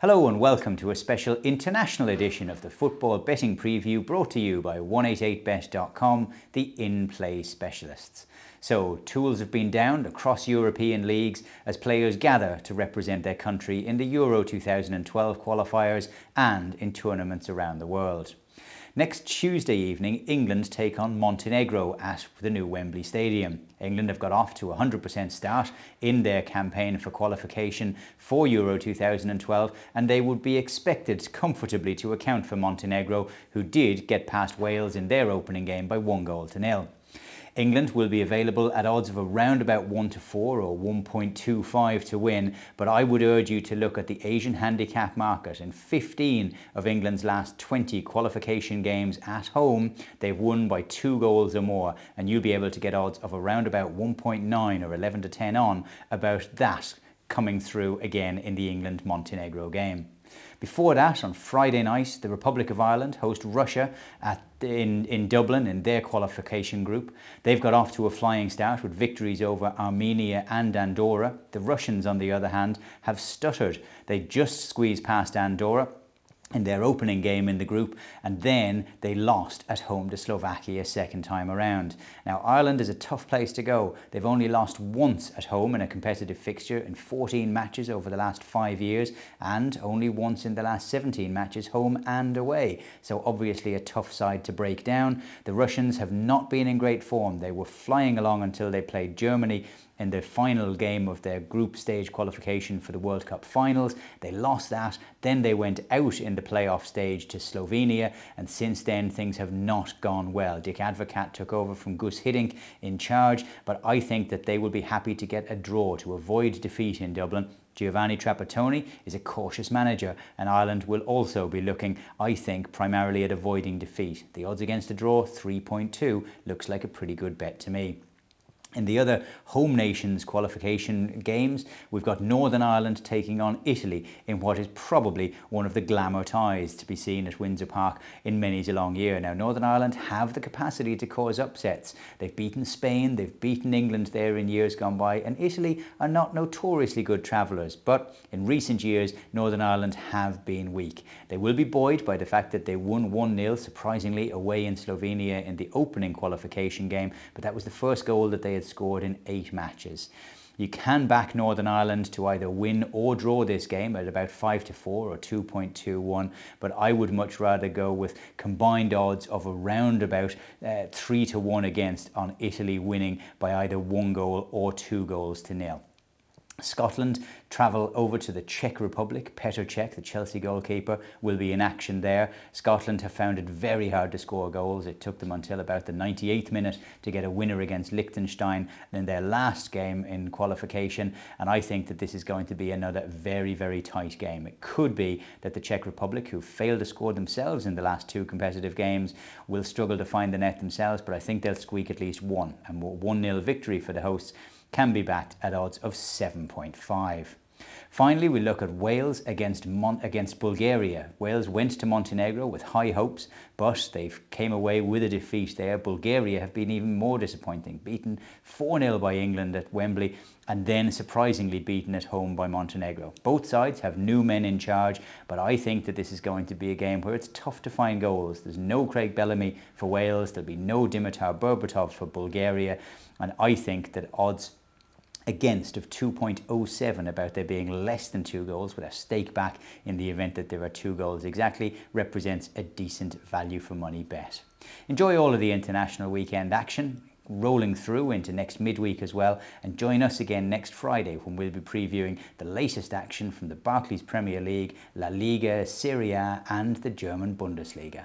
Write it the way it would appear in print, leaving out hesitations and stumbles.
Hello and welcome to a special international edition of the Football Betting Preview brought to you by 188bet.com, the in-play specialists. So, tools have been downed across European leagues as players gather to represent their country in the Euro 2012 qualifiers and in tournaments around the world. Next Tuesday evening, England take on Montenegro at the new Wembley Stadium. England have got off to a 100% start in their campaign for qualification for Euro 2012, and they would be expected comfortably to account for Montenegro, who did get past Wales in their opening game by 1-0. England will be available at odds of around about 1 to 4 or 1.25 to win, but I would urge you to look at the Asian handicap market. In 15 of England's last 20 qualification games at home, they've won by 2 goals or more, and you'll be able to get odds of around about 1.9 or 11 to 10 on about that coming through again in the England-Montenegro game. Before that, on Friday night, the Republic of Ireland host Russia in Dublin in their qualification group. They've got off to a flying start with victories over Armenia and Andorra. The Russians, on the other hand, have stuttered. They just squeezed past Andorra in their opening game in the group, and then they lost at home to Slovakia second time around. Now, Ireland is a tough place to go. They've only lost once at home in a competitive fixture in 14 matches over the last 5 years, and only once in the last 17 matches home and away. So obviously a tough side to break down. The Russians have not been in great form. They were flying along until they played Germany in the final game of their group stage qualification for the World Cup finals. They lost that, then they went out in the playoff stage to Slovenia, and since then things have not gone well. Dick Advocaat took over from Gus Hiddink in charge, but I think that they will be happy to get a draw to avoid defeat in Dublin. Giovanni Trapattoni is a cautious manager, and Ireland will also be looking, I think, primarily at avoiding defeat. The odds against a draw, 3.2, looks like a pretty good bet to me. In the other home nations qualification games, we've got Northern Ireland taking on Italy in what is probably one of the glamour ties to be seen at Windsor Park in many's a long year. Now, Northern Ireland have the capacity to cause upsets. They've beaten Spain, they've beaten England there in years gone by, and Italy are not notoriously good travellers. But in recent years, Northern Ireland have been weak. They will be buoyed by the fact that they won 1-0, surprisingly, away in Slovenia in the opening qualification game, but that was the first goal that they had scored in 8 matches. You can back Northern Ireland to either win or draw this game at about 5 to 4 or 2.21, but I would much rather go with combined odds of around about 3 to 1 against on Italy winning by either 1 goal or 2 goals to nil. Scotland travel over to the Czech Republic. Petr Cech, the Chelsea goalkeeper, will be in action there. Scotland have found it very hard to score goals. It took them until about the 98th minute to get a winner against Liechtenstein in their last game in qualification, and I think that this is going to be another very, very tight game. It could be that the Czech Republic, who failed to score themselves in the last 2 competitive games, will struggle to find the net themselves, but I think they'll squeak at least one, and 1-0 victory for the hosts can be backed at odds of 7.5. Finally, we look at Wales against Bulgaria. Wales went to Montenegro with high hopes, but they came away with a defeat there. Bulgaria have been even more disappointing, beaten 4-0 by England at Wembley, and then surprisingly beaten at home by Montenegro. Both sides have new men in charge, but I think that this is going to be a game where it's tough to find goals. There's no Craig Bellamy for Wales, there'll be no Dimitar Berbatov for Bulgaria, and I think that odds against of 2.07 about there being less than 2 goals with a stake back in the event that there are 2 goals exactly represents a decent value for money bet. Enjoy all of the international weekend action rolling through into next midweek as well, and join us again next Friday when we'll be previewing the latest action from the Barclays Premier League, La Liga, Serie A and the German Bundesliga.